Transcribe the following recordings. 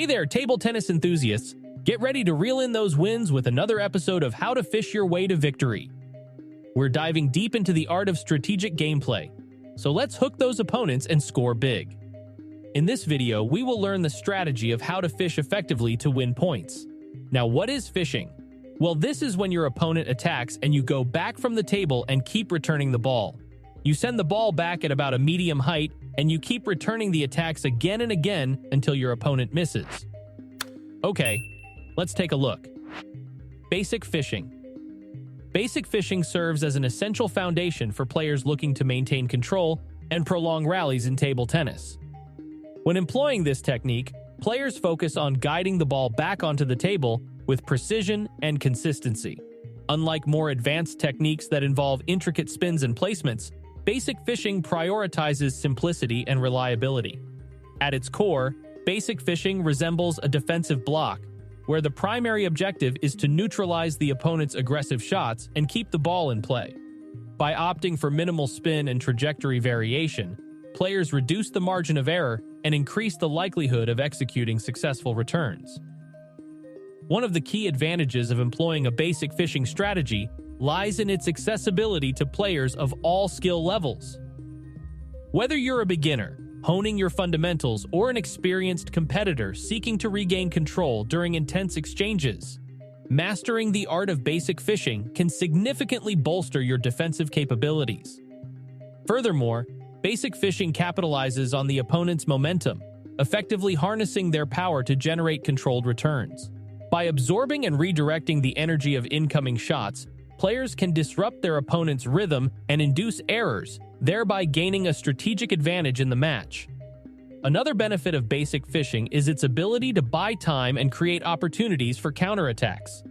Hey there, table tennis enthusiasts. Get ready to reel in those wins with another episode of How to Fish Your Way to Victory. We're diving deep into the art of strategic gameplay, so let's hook those opponents and score big. In this video, we will learn the strategy of how to fish effectively to win points. Now, what is fishing? Well, this is when your opponent attacks and you go back from the table and keep returning the ball. You send the ball back at about a medium height, and you keep returning the attacks again and again until your opponent misses. Okay, let's take a look. Basic fishing. Basic fishing serves as an essential foundation for players looking to maintain control and prolong rallies in table tennis. When employing this technique, players focus on guiding the ball back onto the table with precision and consistency. Unlike more advanced techniques that involve intricate spins and placements, basic fishing prioritizes simplicity and reliability. At its core, basic fishing resembles a defensive block, where the primary objective is to neutralize the opponent's aggressive shots and keep the ball in play. By opting for minimal spin and trajectory variation, players reduce the margin of error and increase the likelihood of executing successful returns. One of the key advantages of employing a basic fishing strategy lies in its accessibility to players of all skill levels. Whether you're a beginner, honing your fundamentals, or an experienced competitor seeking to regain control during intense exchanges, mastering the art of basic fishing can significantly bolster your defensive capabilities. Furthermore, basic fishing capitalizes on the opponent's momentum, effectively harnessing their power to generate controlled returns. By absorbing and redirecting the energy of incoming shots, players can disrupt their opponent's rhythm and induce errors, thereby gaining a strategic advantage in the match. Another benefit of basic fishing is its ability to buy time and create opportunities for counterattacks.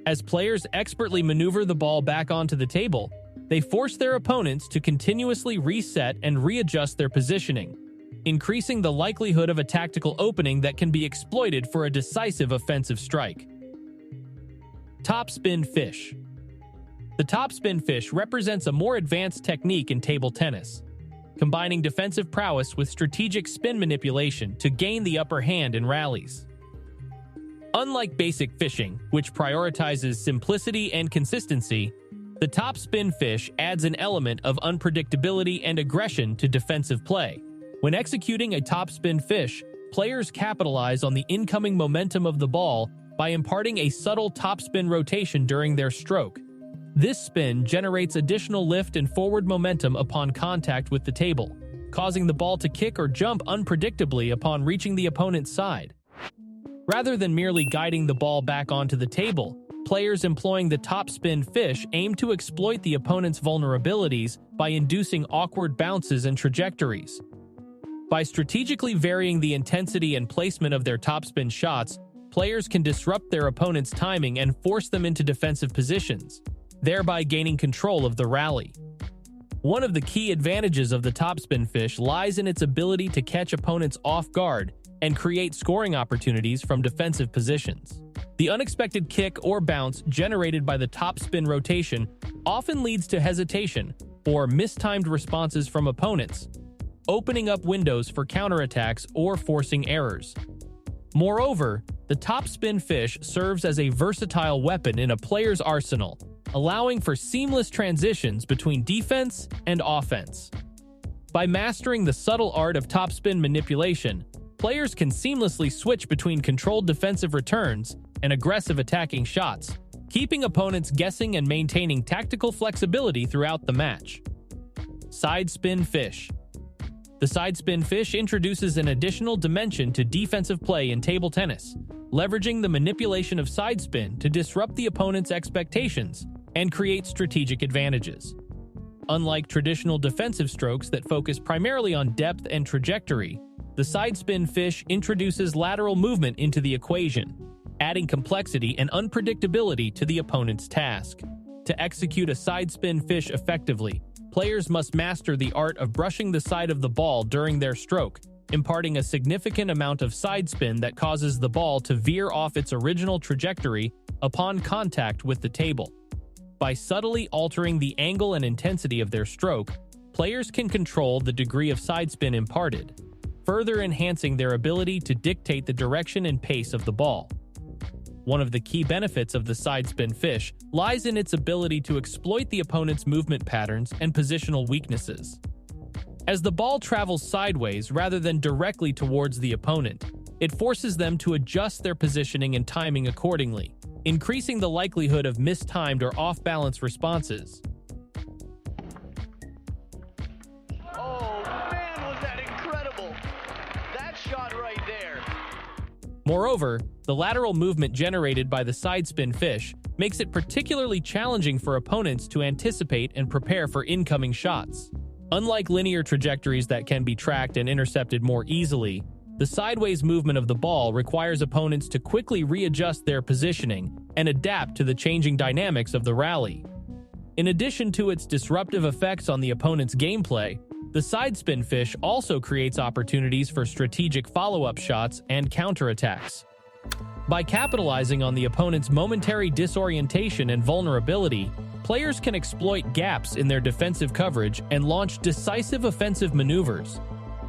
As players expertly maneuver the ball back onto the table, they force their opponents to continuously reset and readjust their positioning, increasing the likelihood of a tactical opening that can be exploited for a decisive offensive strike. Topspin fish. The topspin fish represents a more advanced technique in table tennis, combining defensive prowess with strategic spin manipulation to gain the upper hand in rallies. Unlike basic fishing, which prioritizes simplicity and consistency, the topspin fish adds an element of unpredictability and aggression to defensive play. When executing a topspin fish, players capitalize on the incoming momentum of the ball by imparting a subtle topspin rotation during their stroke. This spin generates additional lift and forward momentum upon contact with the table, causing the ball to kick or jump unpredictably upon reaching the opponent's side. Rather than merely guiding the ball back onto the table, players employing the topspin fish aim to exploit the opponent's vulnerabilities by inducing awkward bounces and trajectories. By strategically varying the intensity and placement of their topspin shots, players can disrupt their opponent's timing and force them into defensive positions, thereby gaining control of the rally. One of the key advantages of the topspin fish lies in its ability to catch opponents off guard and create scoring opportunities from defensive positions. The unexpected kick or bounce generated by the topspin rotation often leads to hesitation or mistimed responses from opponents, opening up windows for counterattacks or forcing errors. Moreover, the topspin fish serves as a versatile weapon in a player's arsenal, allowing for seamless transitions between defense and offense. By mastering the subtle art of topspin manipulation, players can seamlessly switch between controlled defensive returns and aggressive attacking shots, keeping opponents guessing and maintaining tactical flexibility throughout the match. Side spin fish. The side spin fish introduces an additional dimension to defensive play in table tennis, leveraging the manipulation of side spin to disrupt the opponent's expectations and create strategic advantages. Unlike traditional defensive strokes that focus primarily on depth and trajectory, the side spin fish introduces lateral movement into the equation, adding complexity and unpredictability to the opponent's task. To execute a side spin fish effectively, players must master the art of brushing the side of the ball during their stroke, imparting a significant amount of side spin that causes the ball to veer off its original trajectory upon contact with the table. By subtly altering the angle and intensity of their stroke, players can control the degree of side spin imparted. further enhancing their ability to dictate the direction and pace of the ball. One of the key benefits of the side spin fish lies in its ability to exploit the opponent's movement patterns and positional weaknesses. As the ball travels sideways rather than directly towards the opponent, it forces them to adjust their positioning and timing accordingly, increasing the likelihood of mistimed or off-balance responses. Oh man, was that incredible! That shot right there! Moreover, the lateral movement generated by the side spin fish makes it particularly challenging for opponents to anticipate and prepare for incoming shots. Unlike linear trajectories that can be tracked and intercepted more easily, the sideways movement of the ball requires opponents to quickly readjust their positioning and adapt to the changing dynamics of the rally. In addition to its disruptive effects on the opponent's gameplay, the side spin fish also creates opportunities for strategic follow-up shots and counterattacks. By capitalizing on the opponent's momentary disorientation and vulnerability, players can exploit gaps in their defensive coverage and launch decisive offensive maneuvers,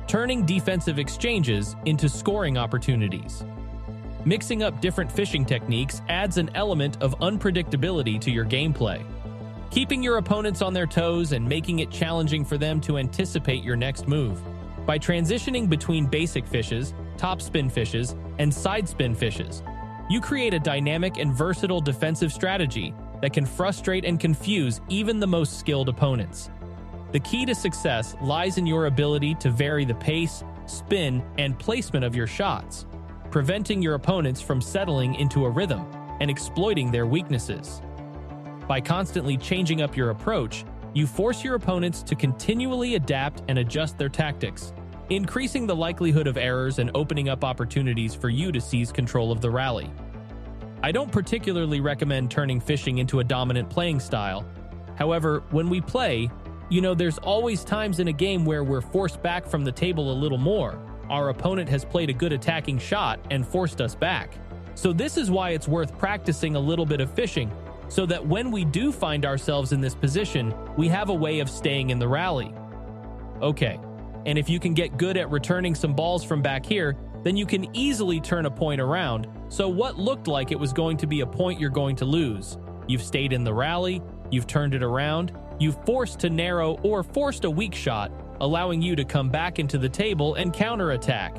turning defensive exchanges into scoring opportunities. Mixing up different fishing techniques adds an element of unpredictability to your gameplay, keeping your opponents on their toes and making it challenging for them to anticipate your next move. By transitioning between basic fishes, top spin fishes, and side spin fishes, you create a dynamic and versatile defensive strategy that can frustrate and confuse even the most skilled opponents. The key to success lies in your ability to vary the pace, spin, and placement of your shots, preventing your opponents from settling into a rhythm and exploiting their weaknesses. By constantly changing up your approach, you force your opponents to continually adapt and adjust their tactics, increasing the likelihood of errors and opening up opportunities for you to seize control of the rally. I don't particularly recommend turning fishing into a dominant playing style. However, when we play, there's always times in a game where we're forced back from the table a little more. Our opponent has played a good attacking shot and forced us back. So this is why it's worth practicing a little bit of fishing, so that when we do find ourselves in this position, we have a way of staying in the rally. Okay, and if you can get good at returning some balls from back here, then you can easily turn a point around, so what looked like it was going to be a point you're going to lose. You've stayed in the rally, you've turned it around, you've forced to narrow or forced a weak shot, allowing you to come back into the table and counterattack.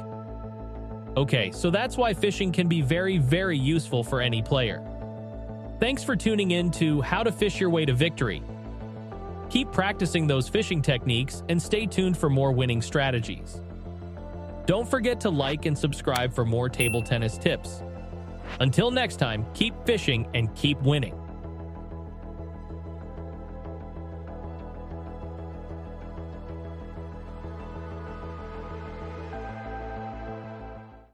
Okay, so that's why fishing can be very, very useful for any player. Thanks for tuning in to How to Fish Your Way to Victory. Keep practicing those fishing techniques and stay tuned for more winning strategies. Don't forget to like and subscribe for more table tennis tips. Until next time, keep fishing and keep winning.